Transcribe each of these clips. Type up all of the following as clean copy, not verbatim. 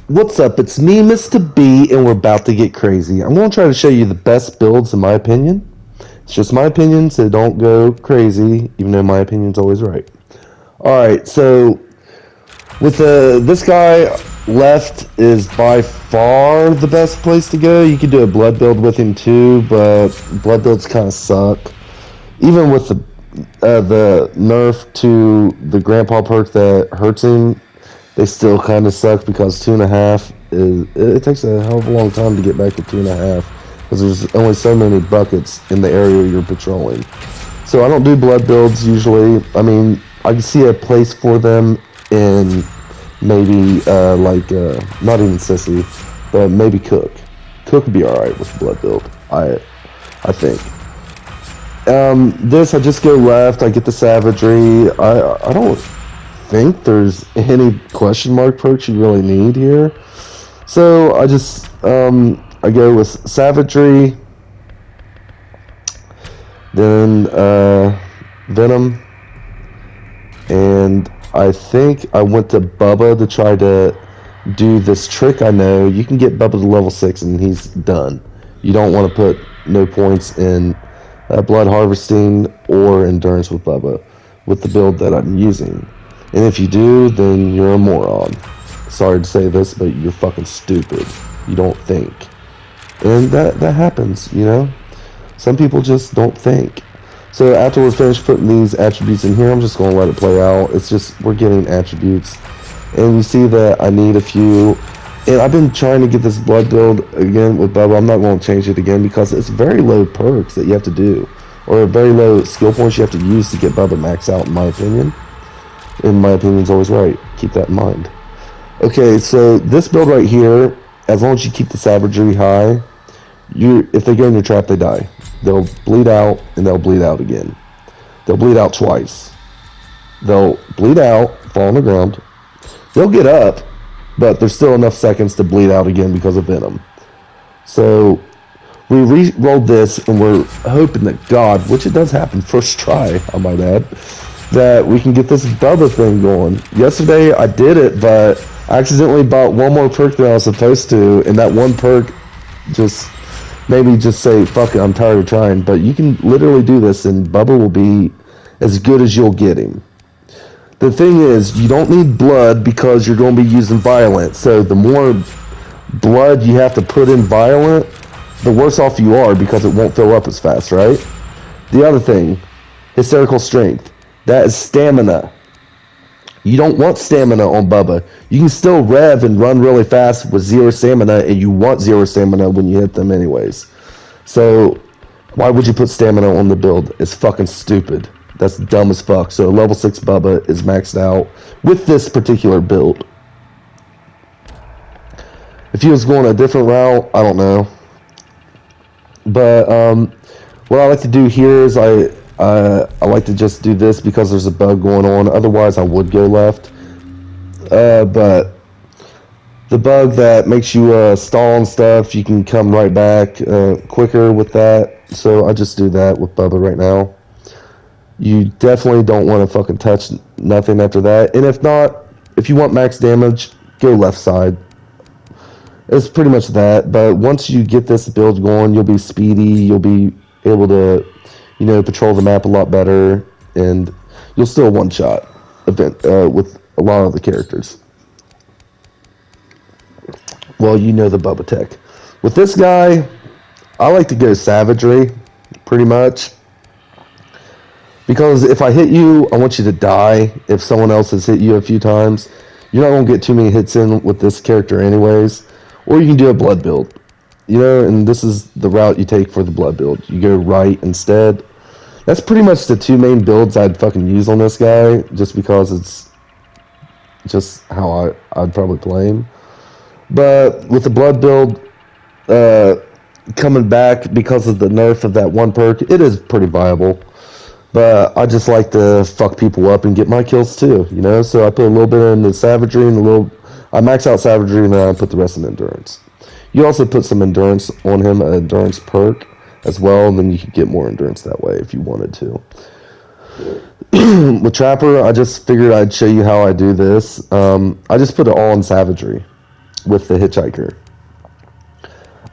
What's up? It's me, Mr. B, and we're about to get crazy. I'm going to try to show you the best builds in my opinion. It's just my opinion, so don't go crazy, even though my opinion's always right. Alright, so with this guy, left is by far the best place to go. You could do a blood build with him too, but blood builds kind of suck. Even with the nerf to the grandpa perk that hurts him, they still kind of suck because 2.5 is it takes a hell of a long time to get back to 2.5 because there's only so many buckets in the area you're patrolling. So I don't do blood builds usually. I mean, I can see a place for them in maybe not even Sissy, but maybe Cook. Cook would be alright with the blood build. I think. This I just go left. I get the savagery. I don't think there's any question mark perks you really need here. So I just I go with savagery, then venom, and I think I went to Bubba to try to do this trick. I know you can get Bubba to level 6 and he's done. You don't want to put no points in blood harvesting or endurance with Bubba with the build that I'm using. And if you do, then you're a moron. Sorry to say this, but you're fucking stupid. You don't think. And that happens, you know? Some people just don't think. So after we're finished putting these attributes in here, I'm just going to let it play out. It's just, we're getting attributes. And you see that I need a few. And I've been trying to get this blood build again with Bubba. I'm not going to change it again because it's very low perks that you have to do. Or very low skill points you have to use to get Bubba max out, in my opinion. And my opinion's always right. Keep that in mind. Okay, so this build right here, as long as you keep the savagery high, if they go in your trap, they die. They'll bleed out, and they'll bleed out again. They'll bleed out twice. They'll bleed out, fall on the ground. They'll get up, but there's still enough seconds to bleed out again because of venom. So we re-rolled this, and we're hoping that God, which it does happen first try, I might add, that we can get this Bubba thing going. Yesterday I did it, but I accidentally bought one more perk than I was supposed to, and that one perk just made me just say, fuck it, I'm tired of trying. But you can literally do this, and Bubba will be as good as you'll get him. The thing is, you don't need blood because you're going to be using violent. So the more blood you have to put in violent, the worse off you are because it won't fill up as fast, right? The other thing, hysterical strength. That is stamina. You don't want stamina on Bubba. You can still rev and run really fast with 0 stamina, and you want 0 stamina when you hit them anyways. So why would you put stamina on the build? It's fucking stupid. That's dumb as fuck. So level 6 Bubba is maxed out with this particular build. If he was going a different route, I don't know. But what I like to do here is I like to just do this because there's a bug going on. Otherwise, I would go left. But the bug that makes you stall and stuff, you can come right back quicker with that. So I just do that with Bubba right now. You definitely don't want to fucking touch nothing after that. And if not, if you want max damage, go left side. It's pretty much that. But once you get this build going, you'll be speedy. You'll be able to, you know, patrol the map a lot better, and you'll still one-shot with a lot of the characters. Well, you know the Bubba tech. With this guy, I like to go savagery, pretty much. Because if I hit you, I want you to die. If someone else has hit you a few times, you're not going to get too many hits in with this character anyways. Or you can do a blood build. You know, and this is the route you take for the blood build. You go right instead. That's pretty much the two main builds I'd fucking use on this guy, just because it's just how I'd probably play him. But with the blood build coming back because of the nerf of that one perk, it is pretty viable. But I just like to fuck people up and get my kills too, you know? So I put a little bit in the savagery and I max out savagery and then I put the rest in endurance. You also put some endurance on him, an endurance perk as well, and then you can get more endurance that way if you wanted to. With Trapper, I just figured I'd show you how I do this. I just put it all in savagery. with the hitchhiker.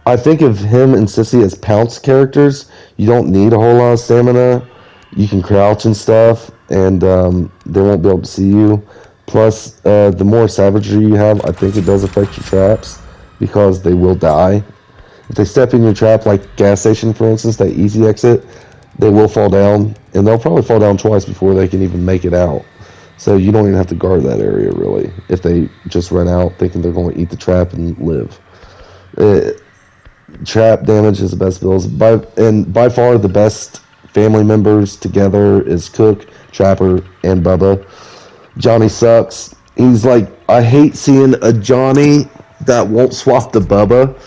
I think of him and Sissy as pounce characters. You don't need a whole lot of stamina. You can crouch and stuff, and they won't be able to see you. Plus, the more savagery you have, I think it does affect your traps because they will die. If they step in your trap, like gas station, for instance, that easy exit, they will fall down, and they'll probably fall down twice before they can even make it out. So you don't even have to guard that area, really, if they just run out thinking they're going to eat the trap and live. Trap damage is the best builds. By far the best family members together is Cook, Trapper, and Bubba. Johnny sucks. He's like, I hate seeing a Johnny that won't swap to Bubba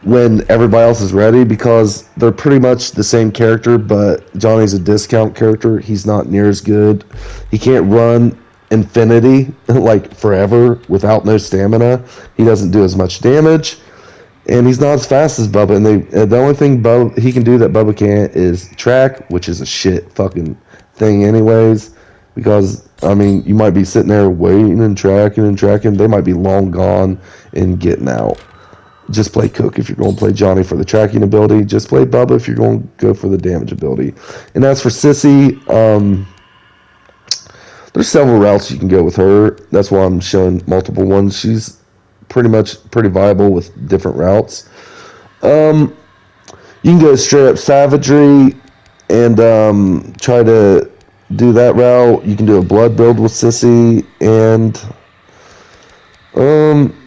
when everybody else is ready, because they're pretty much the same character, but Johnny's a discount character. He's not near as good. He can't run infinity like forever without no stamina. He doesn't do as much damage, and he's not as fast as Bubba. And the only thing he can do that Bubba can't is track, which is a shit fucking thing anyways, because I mean, you might be sitting there waiting and tracking. They might be long gone and getting out. Just play Cook if you're going to play Johnny for the tracking ability. Just play Bubba if you're going to go for the damage ability. And as for Sissy, there's several routes you can go with her. That's why I'm showing multiple ones. She's pretty viable with different routes. You can go straight up savagery and try to do that route. You can do a blood build with Sissy, and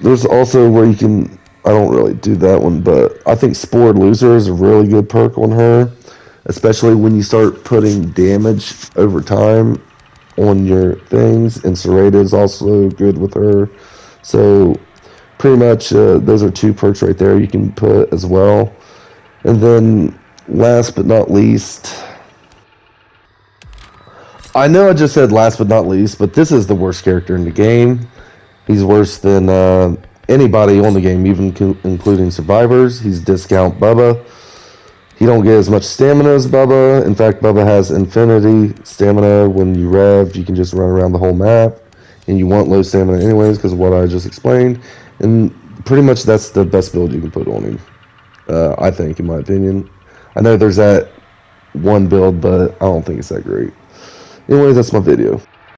there's also where you can. I don't really do that one, but I think Spored Loser is a really good perk on her, especially when you start putting damage over time on your things. And Serrata is also good with her. So pretty much those are two perks right there you can put as well. And then last but not least, I know I just said last but not least, but this is the worst character in the game. He's worse than anybody on the game, even including survivors. He's discount Bubba. He don't get as much stamina as Bubba. In fact, Bubba has infinity stamina. When you rev, you can just run around the whole map, and you want low stamina anyways because of what I just explained. And pretty much that's the best build you can put on him, I think, in my opinion. I know there's that one build, but I don't think it's that great. Anyways, that's my video.